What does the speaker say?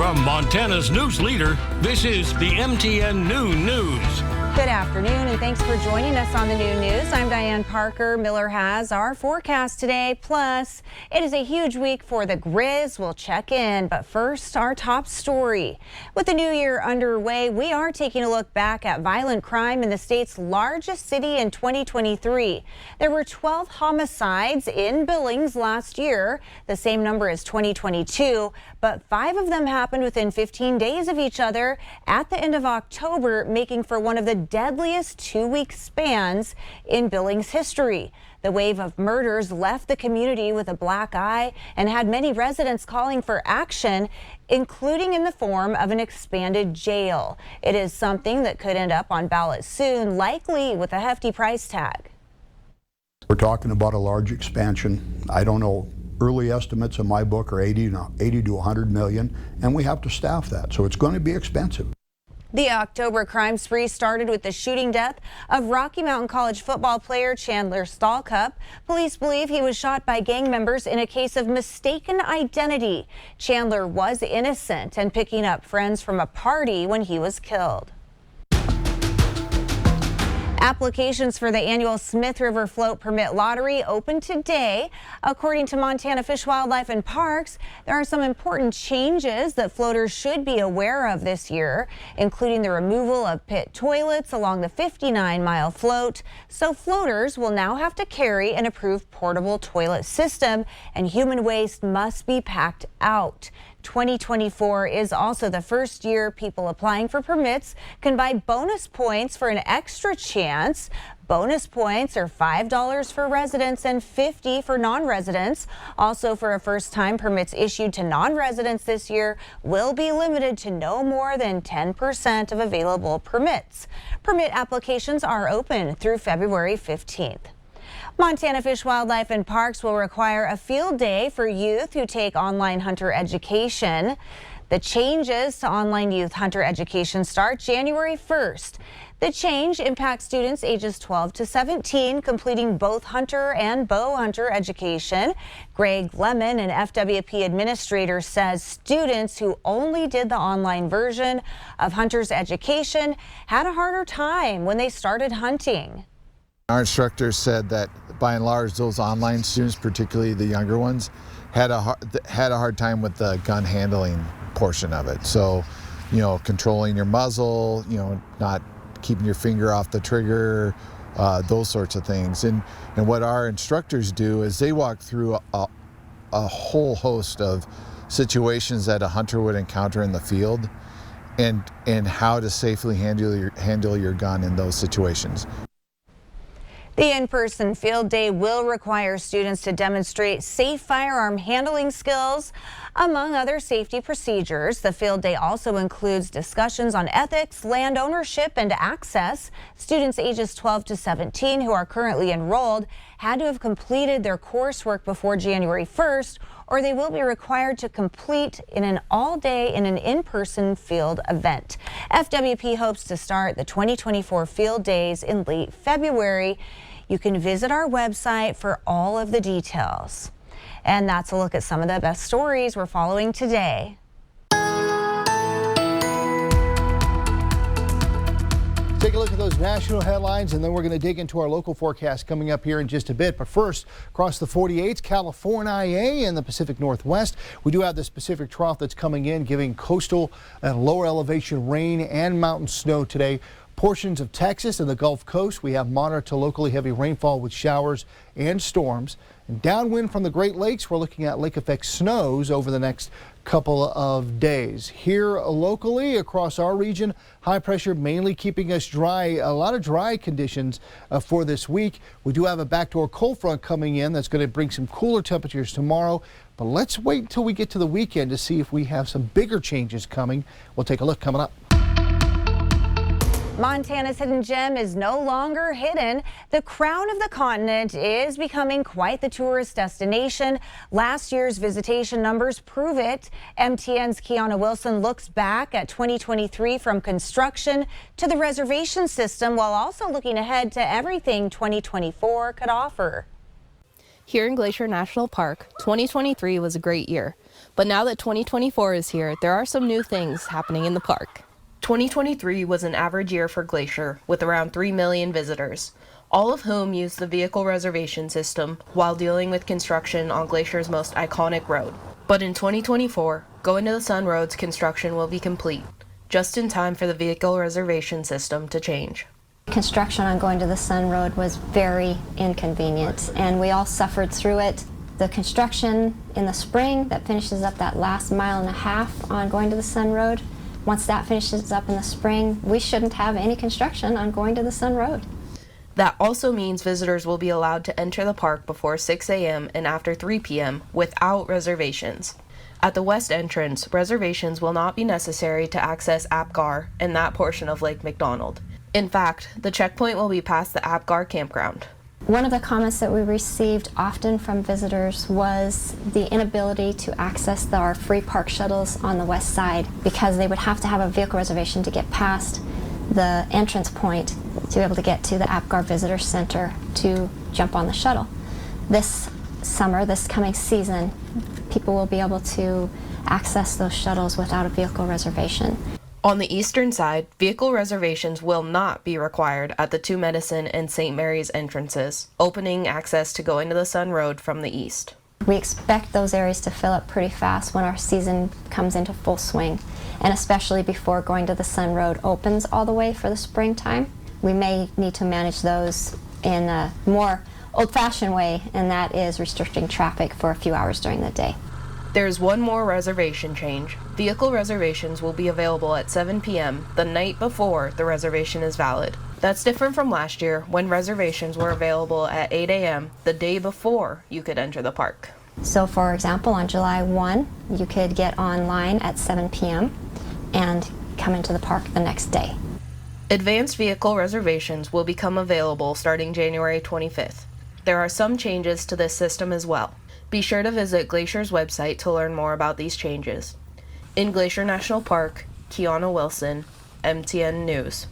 From Montana's news leader, this is the MTN Noon News. Good afternoon, and thanks for joining us on the Noon News. I'm Diane Parker. Miller has our forecast today. Plus, it is a huge week for the Grizz. We'll check in, but first, our top story. With the new year underway, we are taking a look back at violent crime in the state's largest city in 2023. There were 12 homicides in Billings last year, the same number as 2022, but 5 of them happened within 15 days of each other at the end of October, making for one of the deadliest 2-week spans in Billings history. The wave of murders left the community with a black eye and had many residents calling for action, including in the form of an expanded jail. It is something that could end up on ballots soon, likely with a hefty price tag. We're talking about a large expansion. I don't know. Early estimates in my book are 80 to 100 million, and we have to staff that, so it's going to be expensive. The October crime spree started with the shooting death of Rocky Mountain College football player Chandler Stallcup. Police believe he was shot by gang members in a case of mistaken identity. Chandler was innocent and picking up friends from a party when he was killed. Applications for the annual Smith River Float Permit Lottery open today. According to Montana Fish, Wildlife and Parks, there are some important changes that floaters should be aware of this year, including the removal of pit toilets along the 59-mile float. So floaters will now have to carry an approved portable toilet system, and human waste must be packed out. 2024 is also the first year people applying for permits can buy bonus points for an extra chance. Bonus points are $5 for residents and $50 for non-residents. Also, for a first time, permits issued to non-residents this year will be limited to no more than 10% of available permits. Permit applications are open through February 15th. Montana Fish, Wildlife and Parks will require a field day for youth who take online hunter education. The changes to online youth hunter education start January 1st. The change impacts students ages 12 to 17 completing both hunter and bow hunter education. Greg Lemon, an FWP administrator, says students who only did the online version of hunter's education had a harder time when they started hunting. Our instructors said that by and large those online students, particularly the younger ones, had a hard time with the gun handling portion of it. So, controlling your muzzle, not keeping your finger off the trigger, those sorts of things. And what our instructors do is they walk through a whole host of situations that a hunter would encounter in the field and how to safely handle your gun in those situations. The in-person field day will require students to demonstrate safe firearm handling skills, among other safety procedures. The field day also includes discussions on ethics, land ownership, and access. Students ages 12 to 17 who are currently enrolled had to have completed their coursework before January 1st, or they will be required to complete in an all-day in an in-person field event. FWP hopes to start the 2024 field days in late February. You can visit our website for all of the details. And that's a look at some of the best stories we're following today. Take a look at those national headlines, and then we're going to dig into our local forecast coming up here in just a bit. But first, across the 48s, California and the Pacific Northwest, we do have this Pacific trough that's coming in, giving coastal and lower elevation rain and mountain snow today. Portions of Texas and the Gulf Coast, we have moderate to locally heavy rainfall with showers and storms. And downwind from the Great Lakes, we're looking at lake effect snows over the next couple of days. Here locally across our region, high pressure mainly keeping us dry. A lot of dry conditions for this week. We do have a backdoor cold front coming in that's going to bring some cooler temperatures tomorrow. But let's wait until we get to the weekend to see if we have some bigger changes coming. We'll take a look coming up. Montana's hidden gem is no longer hidden. The crown of the continent is becoming quite the tourist destination. Last year's visitation numbers prove it. MTN's Kiana Wilson looks back at 2023 from construction to the reservation system, while also looking ahead to everything 2024 could offer. Here in Glacier National Park, 2023 was a great year. But now that 2024 is here, there are some new things happening in the park. 2023 was an average year for Glacier, with around 3 million visitors, all of whom used the vehicle reservation system while dealing with construction on Glacier's most iconic road. But in 2024, Going to the Sun Road's construction will be complete, just in time for the vehicle reservation system to change. Construction on Going to the Sun Road was very inconvenient, and we all suffered through it. The construction in the spring that finishes up that last 1.5 miles on Going to the Sun Road, once that finishes up in the spring, we shouldn't have any construction on Going to the Sun Road. That also means visitors will be allowed to enter the park before 6 a.m. and after 3 p.m. without reservations. At the west entrance, reservations will not be necessary to access Apgar and that portion of Lake McDonald. In fact, the checkpoint will be past the Apgar campground. One of the comments that we received often from visitors was the inability to access our free park shuttles on the west side because they would have to have a vehicle reservation to get past the entrance point to be able to get to the Apgar Visitor Center to jump on the shuttle. This summer, this coming season, people will be able to access those shuttles without a vehicle reservation. On the eastern side, vehicle reservations will not be required at the Two Medicine and St. Mary's entrances, opening access to Going to the Sun Road from the east. We expect those areas to fill up pretty fast when our season comes into full swing, and especially before Going to the Sun Road opens all the way for the springtime. We may need to manage those in a more old-fashioned way, and that is restricting traffic for a few hours during the day. There's one more reservation change. Vehicle reservations will be available at 7 p.m. the night before the reservation is valid. That's different from last year when reservations were available at 8 a.m. the day before you could enter the park. So for example, on July 1, you could get online at 7 p.m. and come into the park the next day. Advanced vehicle reservations will become available starting January 25th. There are some changes to this system as well. Be sure to visit Glacier's website to learn more about these changes. In Glacier National Park, Kiana Wilson, MTN News.